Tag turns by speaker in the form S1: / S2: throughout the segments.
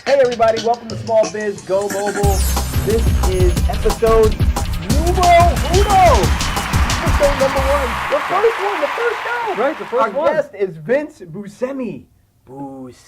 S1: Hey everybody, welcome to Small Biz Go Mobile. This is episode numero uno. Episode number one. The first show.
S2: Right, the first one.
S1: Our guest is Vince Buscemi. Vince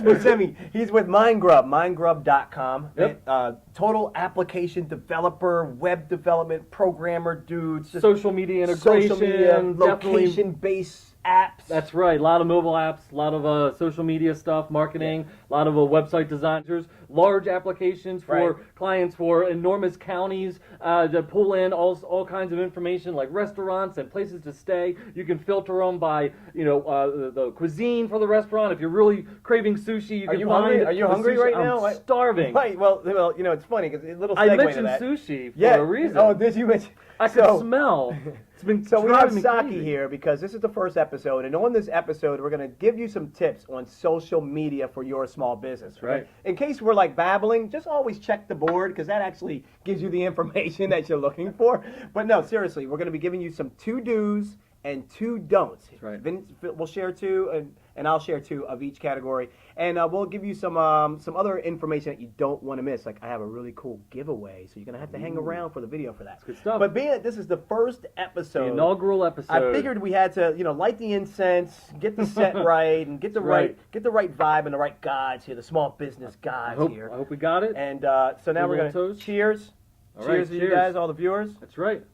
S1: Buscemi. He's with MindGrub, mindgrub.com.
S2: Yep.
S1: Total application developer, web development, programmer dudes.
S2: Social media integration.
S1: Social media,
S2: definitely.
S1: location-based apps.
S2: That's right. A lot of mobile apps, a lot of social media stuff, marketing, a lot of website designers, large applications for clients for enormous counties to pull in all kinds of information like restaurants and places to stay. You can filter them by the cuisine for the restaurant. If you're really craving sushi, you can find.
S1: Are you hungry right now?
S2: I'm starving.
S1: Right. Well, it's funny because a little segue
S2: I
S1: to
S2: mentioned
S1: that.
S2: sushi for a reason.
S1: Oh, did you mention?
S2: I can smell. It's been
S1: So we have
S2: driving me
S1: Saki
S2: crazy.
S1: here because this is the first episode, and on this episode, we're going to give you some tips on social media for your small business.
S2: Right.
S1: In case we're like babbling, just always check the board because that actually gives you the information that you're looking for. But no, seriously, we're going to be giving you some 2 do's and 2 don'ts.
S2: That's right.
S1: Vince will share 2, and I'll share 2 of each category, and we'll give you some other information that you don't want to miss. Like I have a really cool giveaway, so you're gonna have to hang around for the video for that.
S2: That's good stuff.
S1: But being that this is the first episode,
S2: The inaugural episode.
S1: I figured we had to, light the incense, get the set right, and get the right vibe and the right guys here, the small business guys here.
S2: I hope we got it.
S1: And so now we're gonna
S2: toast.
S1: cheers.
S2: All
S1: Cheers
S2: right,
S1: to you guys, all the viewers.
S2: That's right.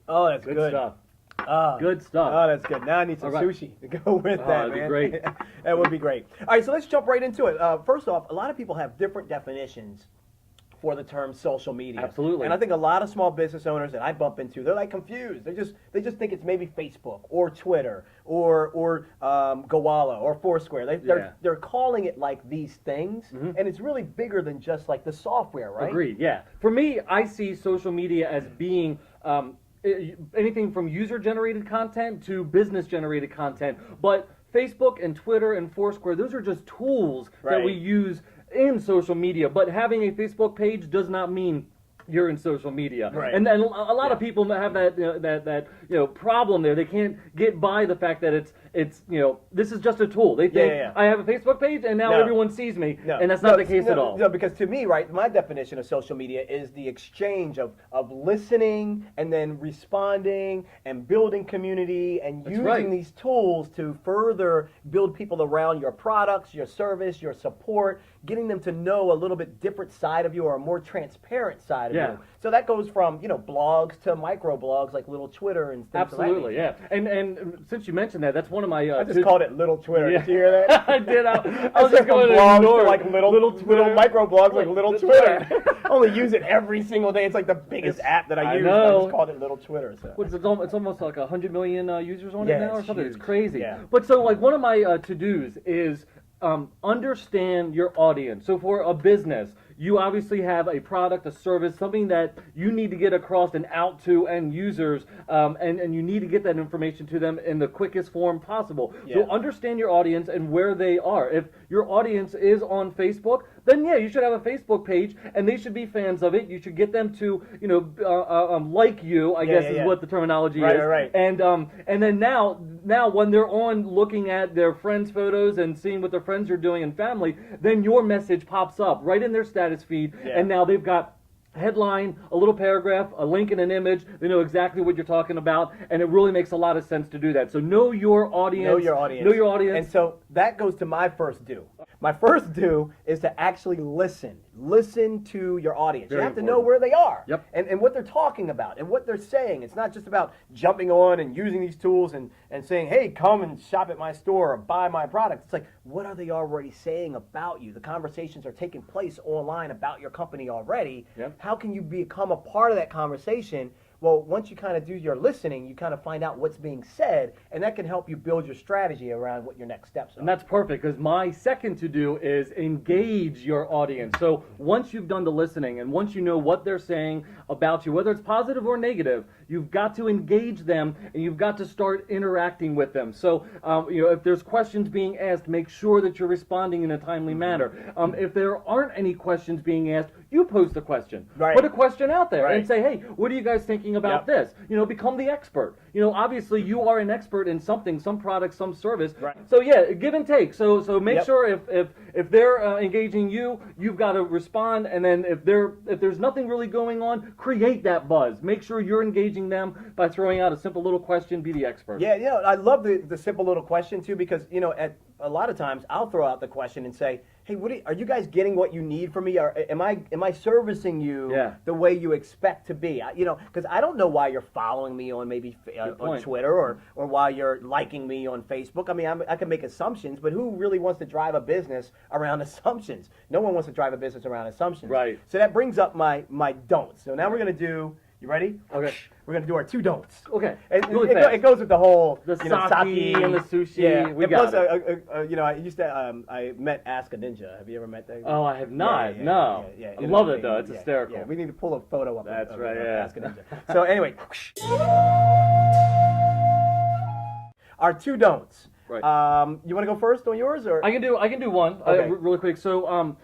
S1: Oh, that's
S2: Good
S1: good.
S2: stuff.
S1: Ah.
S2: Good stuff.
S1: Oh, that's good. Now I need some
S2: All right.
S1: sushi to go with that,
S2: that'd be
S1: man.
S2: great.
S1: That would be great. All right, so let's jump right into it. First off, a lot of people have different definitions for the term social media.
S2: Absolutely.
S1: And I think a lot of small business owners that I bump into, they're like confused. They just think it's maybe Facebook or Twitter or Gowalla or Foursquare. They're calling it like these things, and it's really bigger than just like the software, right?
S2: Agreed, yeah. For me, I see social media as being anything from user-generated content to business-generated content. But Facebook and Twitter and Foursquare, those are just tools that we use in social media. But having a Facebook page does not mean you're in social media,
S1: Right.
S2: and a lot of people have that problem there. They can't get by the fact that it's this is just a tool. They think I have a Facebook page and now everyone sees me, and that's not the case at all.
S1: No, because to me, right, my definition of social media is the exchange of listening and then responding and building community and using these tools to further build people around your products, your service, your support, getting them to know a little bit different side of you or a more transparent side of you. So that goes from blogs to micro blogs like Little Twitter and things.
S2: Absolutely, yeah. And since you mentioned that, that's one of my.
S1: I just called it Little Twitter.
S2: Yeah.
S1: Did you hear that?
S2: I did. I was just
S1: from
S2: going to
S1: blogs
S2: ignore
S1: to like little
S2: Twitter.
S1: micro blogs like Little
S2: That's
S1: Twitter.
S2: right.
S1: I only use it every single day. It's like the biggest app that I use.
S2: know.
S1: I just called it Little Twitter. So.
S2: It's almost like 100 million users on it now or
S1: it's
S2: something.
S1: huge.
S2: It's crazy.
S1: Yeah.
S2: But so like one of my to-dos is understand your audience. So for a business, you obviously have a product, a service, something that you need to get across and out to end users, and you need to get that information to them in the quickest form possible. So understand your audience and where they are. If your audience is on Facebook, then you should have a Facebook page, and they should be fans of it. You should get them to, like you, I guess is what the terminology is.
S1: Right.
S2: And then now when they're on looking at their friends' photos and seeing what their friends are doing and family, then your message pops up right in their status feed, and now they've got headline, a little paragraph, a link and an image. They know exactly what you're talking about, and it really makes a lot of sense to do that. So know your audience.
S1: Know your audience.
S2: Know your audience.
S1: And so that goes to my first do. My first do is to actually listen. Listen to your audience.
S2: Very
S1: you have to
S2: important.
S1: know where they are
S2: Yep.
S1: and what they're talking about and what they're saying. It's not just about jumping on and using these tools and saying, hey, come and shop at my store or buy my product. It's like, what are they already saying about you? The conversations are taking place online about your company already.
S2: Yep.
S1: How can you become a part of that conversation? Well, once you kind of do your listening, you kind of find out what's being said, and that can help you build your strategy around what your next steps are.
S2: And that's perfect, because my second to do is engage your audience. So once you've done the listening and once you know what they're saying about you, whether it's positive or negative, you've got to engage them and you've got to start interacting with them. So if there's questions being asked, make sure that you're responding in a timely manner. If there aren't any questions being asked, you post a question.
S1: Right.
S2: Put a question out there
S1: Right.
S2: and say, hey, what are you guys thinking about
S1: Yep.
S2: this? Become the expert. obviously you are an expert in something, some product, some service.
S1: Right.
S2: So yeah, give and take. So make
S1: Yep.
S2: sure if they're engaging you, you've got to respond, and then if there's nothing really going on, create that buzz. Make sure you're engaging them by throwing out a simple little question. Be the expert.
S1: Yeah, I love the simple little question too, because at a lot of times I'll throw out the question and say, hey, are you guys getting what you need from me? Or am I servicing you the way you expect to be? Because I don't know why you're following me on maybe on Twitter or why you're liking me on Facebook. I mean, I can make assumptions, but who really wants to drive a business around assumptions? No one wants to drive a business around assumptions.
S2: Right.
S1: So that brings up my don'ts. So now we're going to do, you ready?
S2: Okay.
S1: We're going to do our 2 don'ts.
S2: Okay.
S1: It goes with the whole
S2: the
S1: sake
S2: and the sushi.
S1: Yeah.
S2: We
S1: and
S2: got
S1: plus,
S2: it.
S1: I used to I met Ask a Ninja. Have you ever met that?
S2: Oh, I have not.
S1: Yeah,
S2: no.
S1: yeah,
S2: I love it though. It's
S1: yeah,
S2: hysterical.
S1: Yeah, we need to pull a photo up.
S2: That's
S1: of
S2: right.
S1: Ask a Ninja. So anyway, our 2 don'ts.
S2: Right.
S1: You want to go first on yours, or
S2: I can do one
S1: Okay.
S2: really quick. So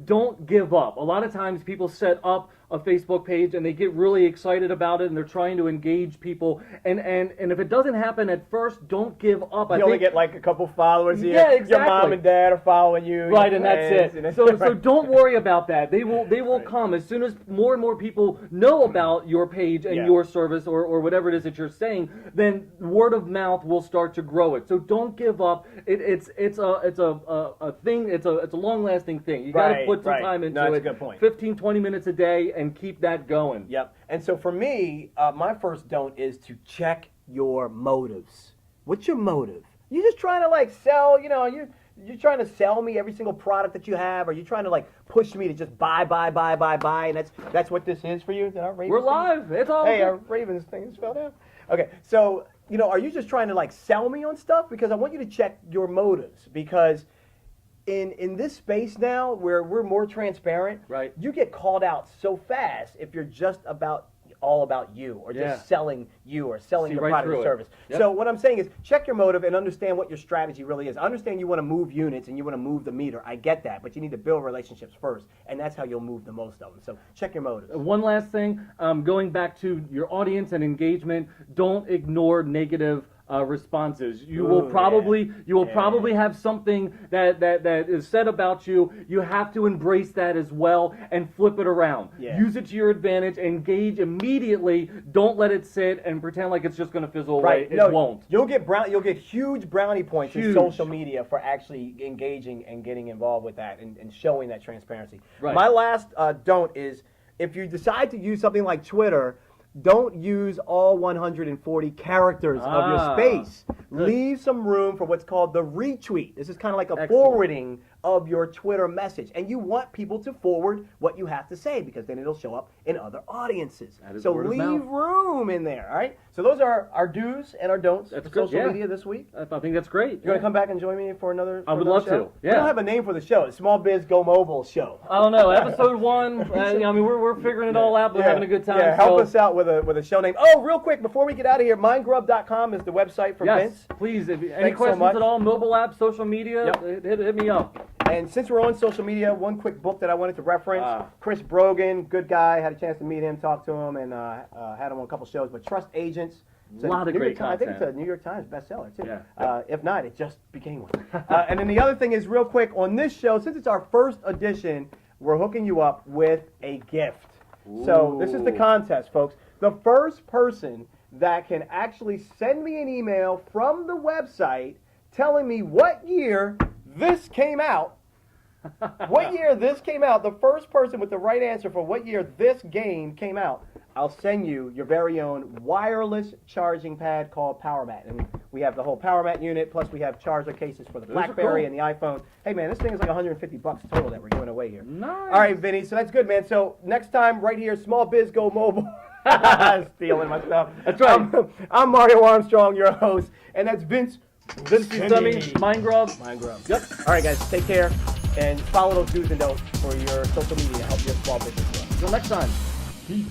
S2: don't give up. A lot of times people set up a Facebook page and they get really excited about it and they're trying to engage people, and if it doesn't happen at first, don't give up.
S1: you only get like a couple followers here.
S2: Yeah, exactly.
S1: Your mom and dad are following you.
S2: Right,
S1: your
S2: and that's
S1: friends,
S2: it.
S1: and
S2: So don't worry about that. They will
S1: Right.
S2: come as soon as more and more people know about your page and
S1: Yeah.
S2: your service or whatever it is that you're saying. Then word of mouth will start to grow it. So don't give up. It's a thing. It's a long lasting thing. You got to
S1: Right,
S2: put some
S1: right.
S2: time into
S1: No, that's
S2: it.
S1: a good point.
S2: 15, 20 minutes a day and keep that going.
S1: Yep. And so for me, my first don't is to check your motives. What's your motive? You just trying to like sell, you're trying to sell me every single product that you have, or you trying to like push me to just buy, and that's what this is for you?
S2: We're live. It's all
S1: Hey,
S2: good.
S1: our Ravens thing is fell down. Okay, so are you just trying to like sell me on stuff? Because I want you to check your motives, because in this space now where we're more transparent,
S2: Right.
S1: you get called out so fast if you're just all about you, or
S2: Yeah.
S1: just selling you, or selling
S2: See
S1: your
S2: right
S1: product or
S2: through it.
S1: service.
S2: Yep.
S1: So what I'm saying is check your motive and understand what your strategy really is. I understand you want to move units and you want to move the meter. I get that, but you need to build relationships first, and that's how you'll move the most of them. So check your motives.
S2: One last thing, going back to your audience and engagement, don't ignore negative responses. You will probably have something that is said about you. You have to embrace that as well and flip it around.
S1: Yeah.
S2: Use it to your advantage. Engage immediately. Don't let it sit and pretend like it's just going to fizzle away.
S1: Right.
S2: It won't.
S1: You'll get huge brownie points in
S2: Huge.
S1: social media for actually engaging and getting involved with that and showing that transparency.
S2: Right.
S1: My last don't is, if you decide to use something like Twitter, don't use all 140 characters of your space.
S2: Good.
S1: Leave some room for what's called the retweet. This is kind of like a
S2: Excellent.
S1: forwarding of your Twitter message. And you want people to forward what you have to say, because then it'll show up in other audiences.
S2: That is
S1: So
S2: word of
S1: leave
S2: mouth.
S1: room in there, all right? So those are our do's and our don'ts
S2: That's
S1: for
S2: good,
S1: social
S2: yeah.
S1: media this week.
S2: I think that's great.
S1: You're going to come back and join me for another
S2: I would
S1: another
S2: love
S1: show?
S2: to,
S1: We
S2: yeah.
S1: don't have a name for the show. It's Small Biz Go Mobile Show.
S2: I don't know. Episode 1. I mean, we're figuring it all out. We're having a good time.
S1: Yeah, help
S2: so-
S1: us out with a show name. Oh, real quick, before we get out of here, mindgrub.com is the website for
S2: Yes,
S1: Vince.
S2: please. If any
S1: Thanks so
S2: questions
S1: much.
S2: at all, mobile app, social media,
S1: Yep.
S2: hit me up.
S1: And since we're on social media, one quick book that I wanted to reference.
S2: Ah.
S1: Chris Brogan, good guy. Had a chance to meet him, talk to him, and had him on a couple shows. But Trust Agents. It's
S2: Lot of
S1: New York
S2: great
S1: Times- I think it's
S2: content.
S1: a New York Times bestseller, too.
S2: Yeah.
S1: If not, it just became one. And then the other thing is, real quick, on this show, since it's our first edition, we're hooking you up with a gift. So this is the
S2: Ooh.
S1: contest, folks. The first person that can actually send me an email from the website telling me what year this came out, what year this came out, the first person with the right answer for what year this game came out, I'll send you your very own wireless charging pad called PowerMat. And we have the whole PowerMat unit, plus we have charger cases for the
S2: Those are
S1: BlackBerry
S2: cool.
S1: and the iPhone. Hey, man, this thing is like $150 total that we're giving away here.
S2: Nice.
S1: All right, Vinny, so that's good, man. So next time, right here, Small Biz Go Mobile. Stealing my stuff.
S2: That's right.
S1: I'm Mario Armstrong, your host, and that's Vince.
S2: This is Dummy, Mind Grub.
S1: Mindgrub.
S2: Yep.
S1: All right, guys, take care, and follow those do's and don'ts for your social media. Help your small business grow.
S2: Until next time.
S1: Peace.